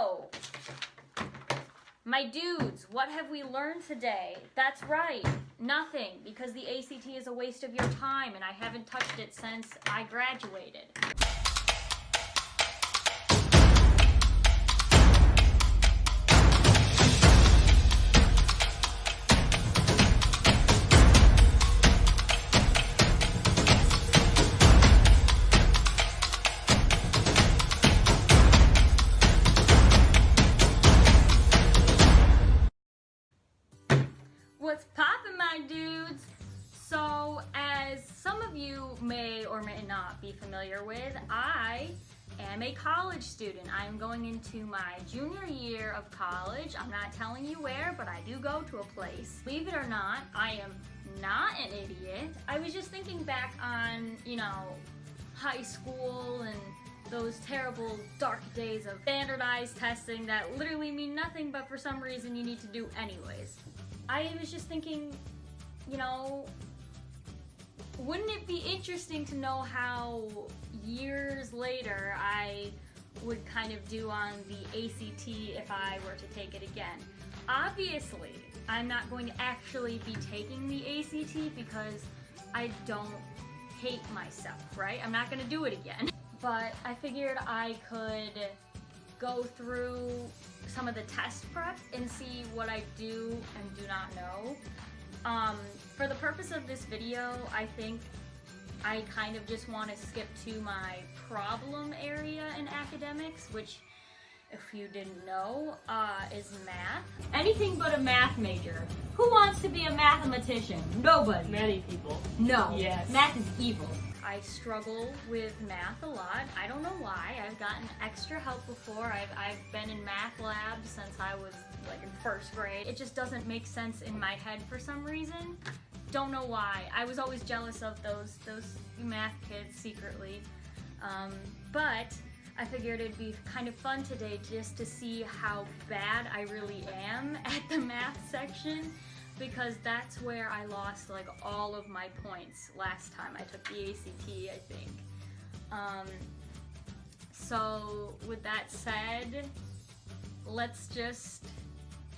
So, my dudes, what have we learned today? That's right, nothing, because the ACT is a waste of your time and I haven't touched it since I graduated. What's poppin', my dudes? So, as some of you may or may not be familiar with, I am a college student. I am going into my junior year of college. I'm not telling you where, but I do go to a place. Believe it or not, I am not an idiot. I was just thinking back on, high school and those terrible dark days of standardized testing that literally mean nothing, but for some reason you need to do anyways. I was just thinking, wouldn't it be interesting to know how years later I would kind of do on the ACT if I were to take it again? Obviously, I'm not going to actually be taking the ACT because I don't hate myself, right? I'm not going to do it again. But I figured I could go through some of the test prep and see what I do and do not know. For the purpose of this video, I think I kind of just want to skip to my problem area in academics, which, if you didn't know, is math. Anything but a math major. Who wants to be a mathematician? Nobody. Many people. No. Yes. Math is evil. I struggle with math a lot. I don't know why. I've gotten extra help before. I've been in math labs since I was like in first grade. It just doesn't make sense in my head for some reason. Don't know why. I was always jealous of those math kids secretly. But I figured it'd be kind of fun today just to see how bad I really am at the math section, because that's where I lost like all of my points last time I took the ACT, I think. So with that said, let's just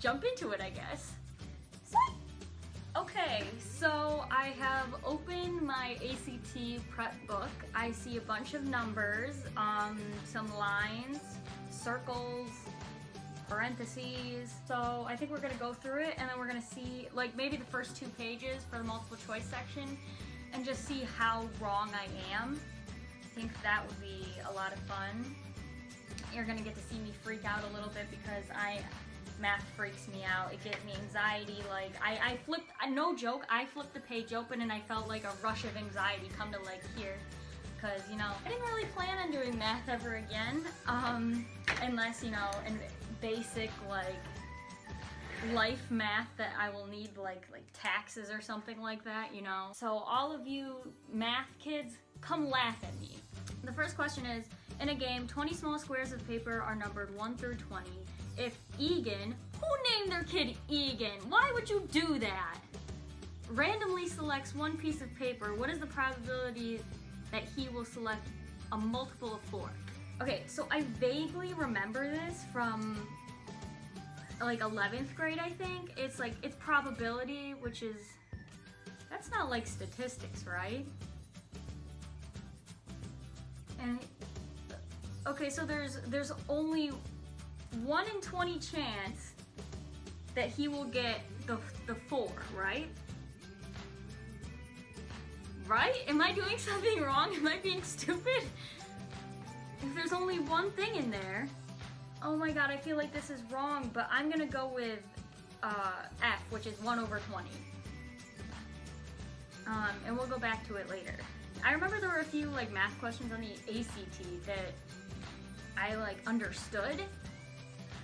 jump into it, I guess. Okay, so I have opened my ACT prep book. I see a bunch of numbers, some lines, circles, parentheses. So I think we're gonna go through it and then we're gonna see like maybe the first 2 pages for the multiple choice section and just see how wrong I am. I think that would be a lot of fun. You're gonna get to see me freak out a little bit because math freaks me out. It gives me anxiety. Like I flipped, no joke, I flipped the page open and I felt like a rush of anxiety come to like here. Because, I didn't really plan on doing math ever again, unless, in basic, like, life math that I will need, like taxes or something like that, So all of you math kids, come laugh at me. The first question is, in a game, 20 small squares of paper are numbered 1 through 20. If Egan, who named their kid Egan? Why would you do that? Randomly selects one piece of paper, what is the probability that he will select a multiple of 4? Okay, so I vaguely remember this from like 11th grade, I think. It's like, it's probability, which is, that's not like statistics, right? And, okay, so there's only 1 in 20 chance that he will get the 4, right? Right? Am I doing something wrong? Am I being stupid? If there's only one thing in there, oh my god, I feel like this is wrong, but I'm gonna go with F, which is 1 over 20. And we'll go back to it later. I remember there were a few like math questions on the ACT that I like understood,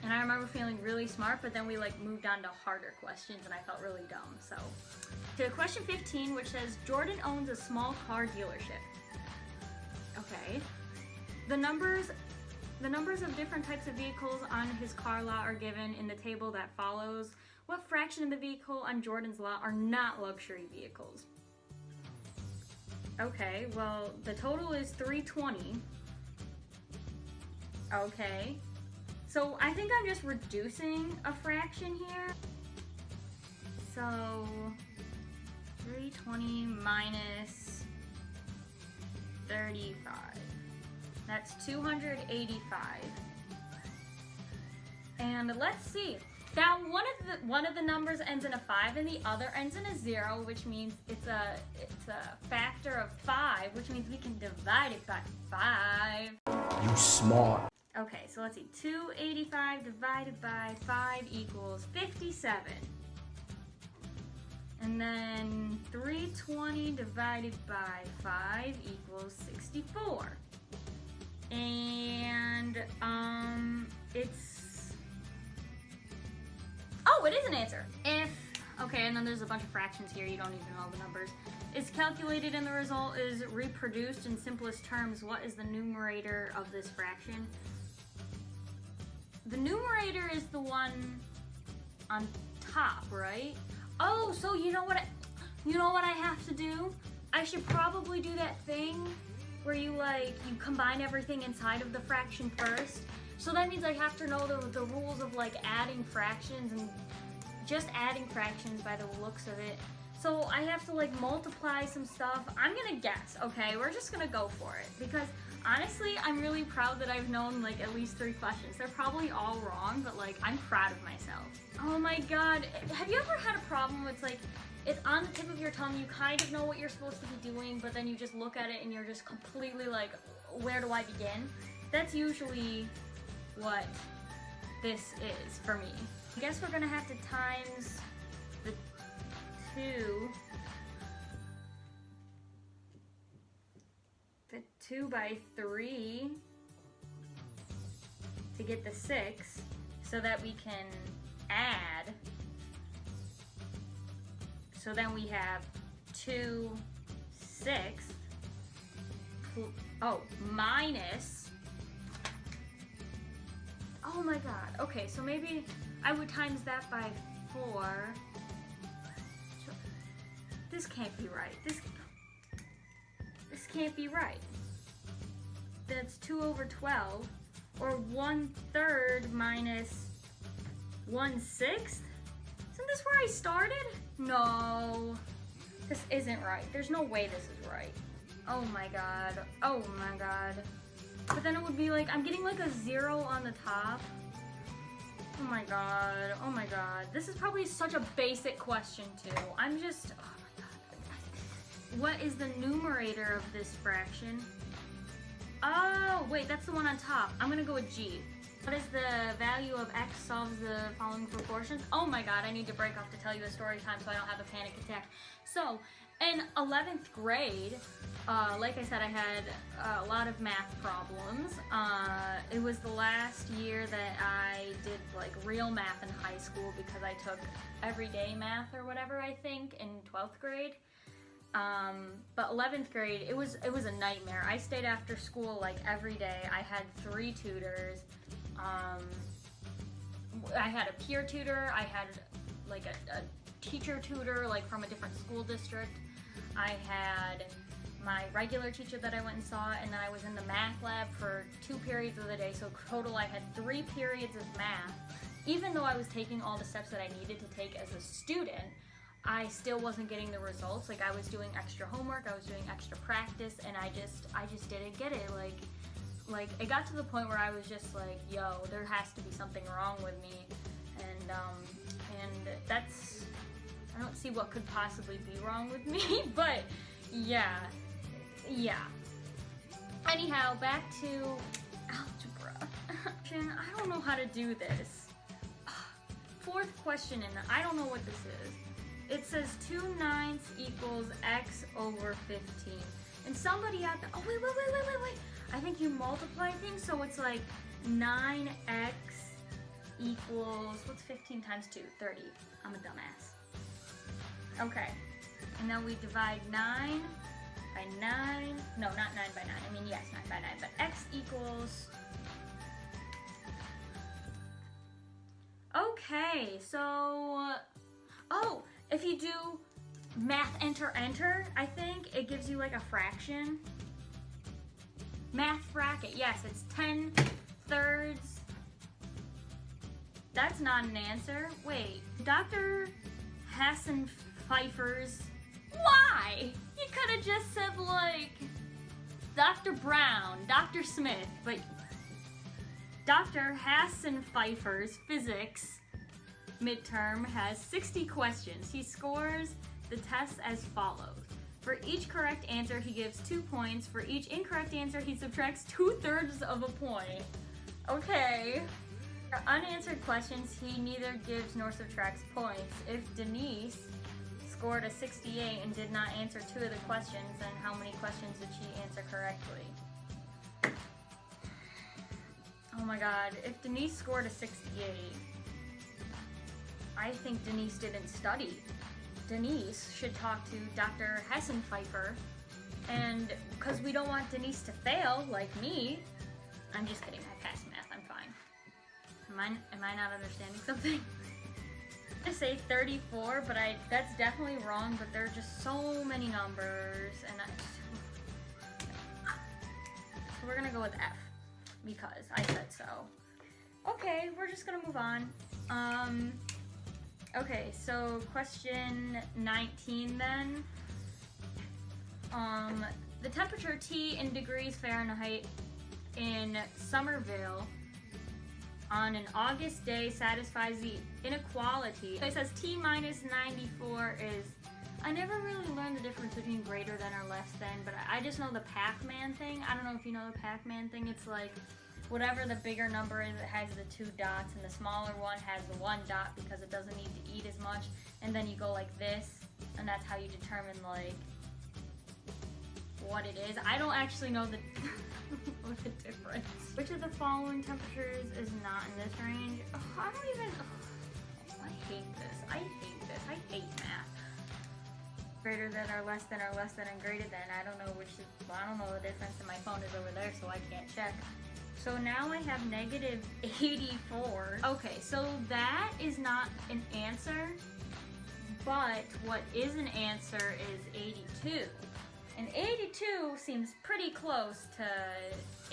and I remember feeling really smart, but then we like moved on to harder questions and I felt really dumb, so. To question 15, which says, Jordan owns a small car dealership. Okay. The numbers of different types of vehicles on his car lot are given in the table that follows. What fraction of the vehicle on Jordan's lot are not luxury vehicles? Okay, well, the total is 320. Okay. So I think I'm just reducing a fraction here. So 320 minus 35. That's 285. And let's see. Now one of the numbers ends in a 5 and the other ends in a 0, which means it's a factor of 5, which means we can divide it by 5. You smart. Okay, so let's see. 285 divided by 5 equals 57. And then 320 divided by 5 equals 64. And it's, oh, it is an answer. If, okay, and then there's a bunch of fractions here, you don't even know the numbers. Is calculated and the result is reproduced in simplest terms. What is the numerator of this fraction? The numerator is the one on top, right? Oh, so you know what I have to do? I should probably do that thing where you combine everything inside of the fraction first. So that means I have to know the rules of like adding fractions and just adding fractions by the looks of it. So I have to like multiply some stuff. I'm gonna guess, okay? We're just gonna go for it because honestly, I'm really proud that I've known like at least 3 questions. They're probably all wrong, but like I'm proud of myself. Oh my god, have you ever had a problem with like, it's on the tip of your tongue, you kind of know what you're supposed to be doing, but then you just look at it and you're just completely like, where do I begin? That's usually what this is for me. I guess we're gonna have to times the 2 by 3 to get the 6 so that we can add. So then we have 2 sixths, minus, oh my god, okay, so maybe I would times that by 4. This can't be right. This can't be right. That's 2 over 12, or 1/3 minus 1/6? Isn't this where I started? No, this isn't right. There's no way this is right. Oh my god. Oh my god. But then it would be like, I'm getting like a 0 on the top. Oh my god. Oh my god. This is probably such a basic question too. I'm just, oh my god. What is the numerator of this fraction? Oh, wait, that's the one on top. I'm gonna go with G. What is the value of x solves the following proportions? Oh my god, I need to break off to tell you a story time so I don't have a panic attack. So, in 11th grade, like I said, I had a lot of math problems. It was the last year that I did like real math in high school because I took everyday math or whatever, I think, in 12th grade. But 11th grade, it was a nightmare. I stayed after school like every day. I had 3 tutors. I had a peer tutor. I had like a teacher tutor like from a different school district. I had my regular teacher that I went and saw, and then I was in the math lab for 2 periods of the day. So total I had 3 periods of math. Even though I was taking all the steps that I needed to take as a student, I still wasn't getting the results. Like I was doing extra homework, I was doing extra practice, and I just didn't get it. Like it got to the point where I was just like, yo, there has to be something wrong with me. And that's, I don't see what could possibly be wrong with me, but yeah. Anyhow, back to algebra. I don't know how to do this. 4th question, and I don't know what this is. It says 2/9 equals x over 15. And somebody out there, oh wait. I think you multiply things, so it's like 9x equals, what's 15 times 2? 30. I'm a dumbass. Okay, and then we divide 9 by 9. No, not 9 by 9. I mean, yes, 9 by 9, but x equals, okay, so, oh, if you do math enter, I think it gives you like a fraction. Math bracket, yes, it's 10 thirds That's not an answer. Wait, Dr. Hassan Pfeiffer's... Why? You could have just said, like, Dr. Brown, Dr. Smith, but Dr. Hassan Pfeiffer's physics midterm has 60 questions. He scores the test as follows. For each correct answer, he gives 2 points. For each incorrect answer, he subtracts 2/3 of a point. Okay. For unanswered questions, he neither gives nor subtracts points. If Denise scored a 68 and did not answer 2 of the questions, then how many questions did she answer correctly? Oh my god, if Denise scored a 68, I think Denise didn't study. Denise should talk to Dr. Hassan Pfeiffer, and because we don't want Denise to fail like me. I'm just kidding, I passed math, I'm fine. Am I not understanding something? I'm gonna say 34, but that's definitely wrong, but there are just so many numbers, and so we're gonna go with F, because I said so. Okay, we're just gonna move on. Okay, so question 19 then. The temperature T in degrees Fahrenheit in Somerville on an August day satisfies the inequality. So it says T minus 94 is, I never really learned the difference between greater than or less than, but I just know the Pac-Man thing. I don't know if you know the Pac-Man thing. It's like, whatever the bigger number is, it has the 2 dots, and the smaller one has the 1 dot because it doesn't need to eat as much. And then you go like this, and that's how you determine like what it is. I don't actually know the the difference. Which of the following temperatures is not in this range? Oh, I don't even. Oh, I hate this. I hate this. I hate math. Greater than or less than and greater than. I don't know which is. Well, I don't know the difference, and my phone is over there, so I can't check. So now I have negative 84. Okay, so that is not an answer, but what is an answer is 82. And 82 seems pretty close to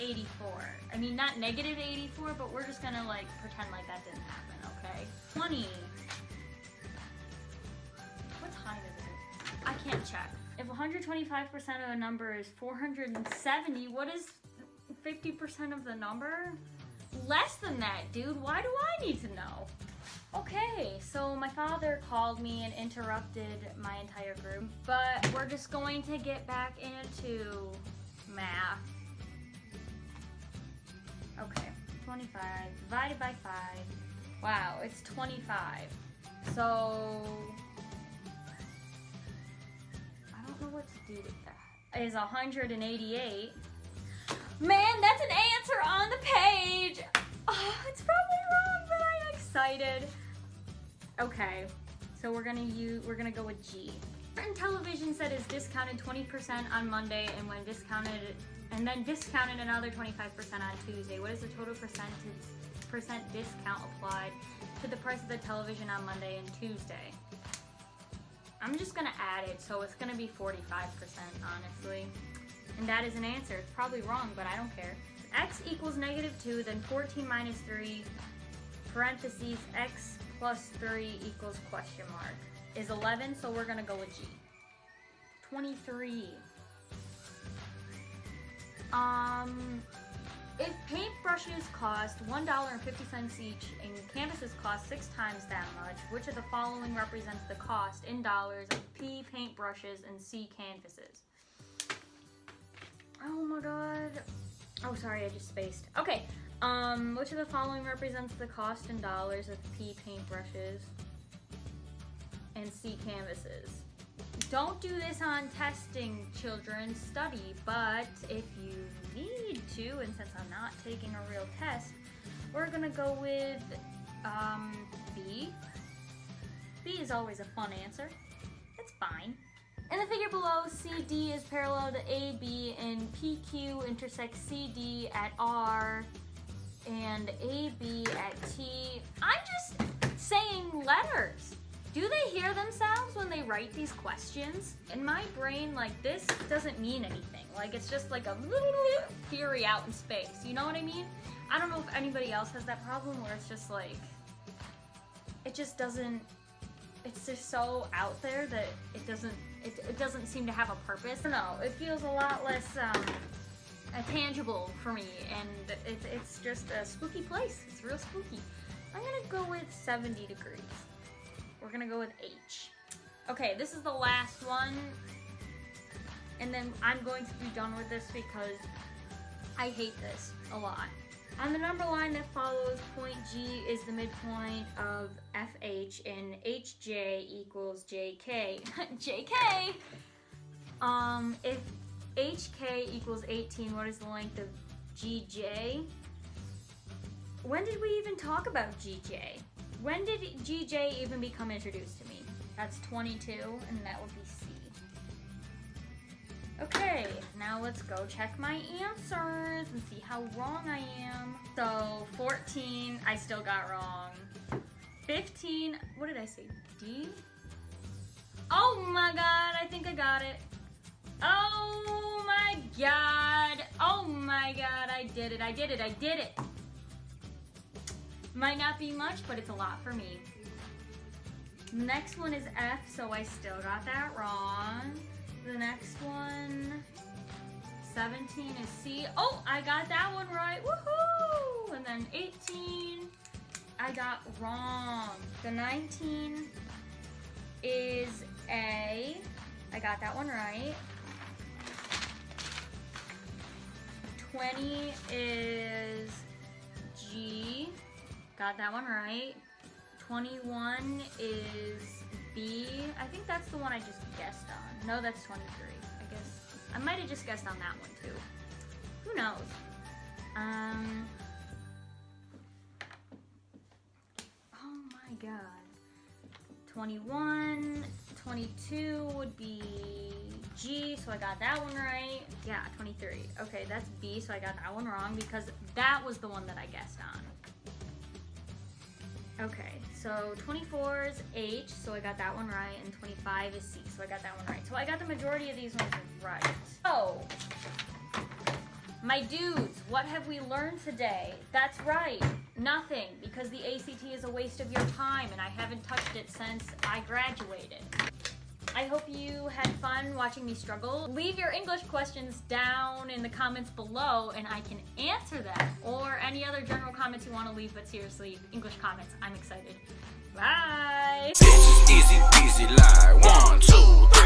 84. I mean, not negative 84, but we're just gonna like pretend like that didn't happen, okay? 20. What time is it? I can't check. If 125% of a number is 470, what is 50% of the number? Less than that, dude. Why do I need to know? Okay, so my father called me and interrupted my entire group, but we're just going to get back into math. Okay, 25 divided by 5. Wow, it's 25. So I don't know what to do with that. Is 188. Man, that's an answer on the page. Oh, it's probably wrong, but I'm excited. Okay, so we're gonna go with G. Certain television set is discounted 20% on Monday, and when discounted, and then discounted another 25% on Tuesday. What is the total percent discount applied to the price of the television on Monday and Tuesday? I'm just gonna add it, so it's gonna be 45%, honestly. And that is an answer. It's probably wrong, but I don't care. X equals -2, then 14 minus 3, parentheses, x plus 3 equals question mark. Is 11, so we're gonna go with G. 23. If paintbrushes cost $1.50 each and canvases cost 6 times that much, which of the following represents the cost in dollars of P paintbrushes and C canvases? Oh my god. Oh, sorry, I just spaced. Okay. Which of the following represents the cost in dollars of P paintbrushes and C canvases? Don't do this on testing, children. Study, but if you need to, and since I'm not taking a real test, we're gonna go with B. B is always a fun answer. It's fine. In the figure below, CD is parallel to AB and PQ intersects CD at R and AB at T. I'm just saying letters. Do they hear themselves when they write these questions? In my brain, like, this doesn't mean anything. Like, it's just like a theory out in space. You know what I mean? I don't know if anybody else has that problem where it's just like, it just doesn't, it's just so out there that it doesn't seem to have a purpose. I don't know, it feels a lot less tangible for me, and it's just a spooky place. It's real spooky. I'm gonna go with 70 degrees. We're gonna go with H. Okay, this is the last one, and then I'm going to be done with this because I hate this a lot. On the number line that follows, point G is the midpoint of FH, and HJ equals JK. JK! If HK equals 18, what is the length of GJ? When did we even talk about GJ? When did GJ even become introduced to me? That's 22, and that would be C. Okay, now let's go check my answers and see how wrong I am. So 14, I still got wrong. 15, what did I say? D? Oh my god, I think I got it. Oh my god. Oh my god, I did it. I did it. I did it. Might not be much, but it's a lot for me. Next one is F, so I still got that wrong. The next one, 17 is C. Oh, I got that one right. Woohoo! And then 18, I got wrong. The 19 is A. I got that one right. 20 is G. Got that one right. 21 is B. I think that's the one I just guessed on. No, that's 23. I guess I might have just guessed on that one too. Who knows? Oh my god. 21, 22 would be G, so I got that one right. Yeah, 23. Okay, that's B, so I got that one wrong because that was the one that I guessed on. Okay, so 24 is H, so I got that one right, and 25 is C, so I got that one right. So I got the majority of these ones right. So, my dudes, what have we learned today? That's right, nothing, because the ACT is a waste of your time, and I haven't touched it since I graduated. I hope you had fun watching me struggle. Leave your English questions down in the comments below and I can answer them. Or any other general comments you want to leave, but seriously, English comments. I'm excited. Bye! Easy peasy like 1, 2, 3.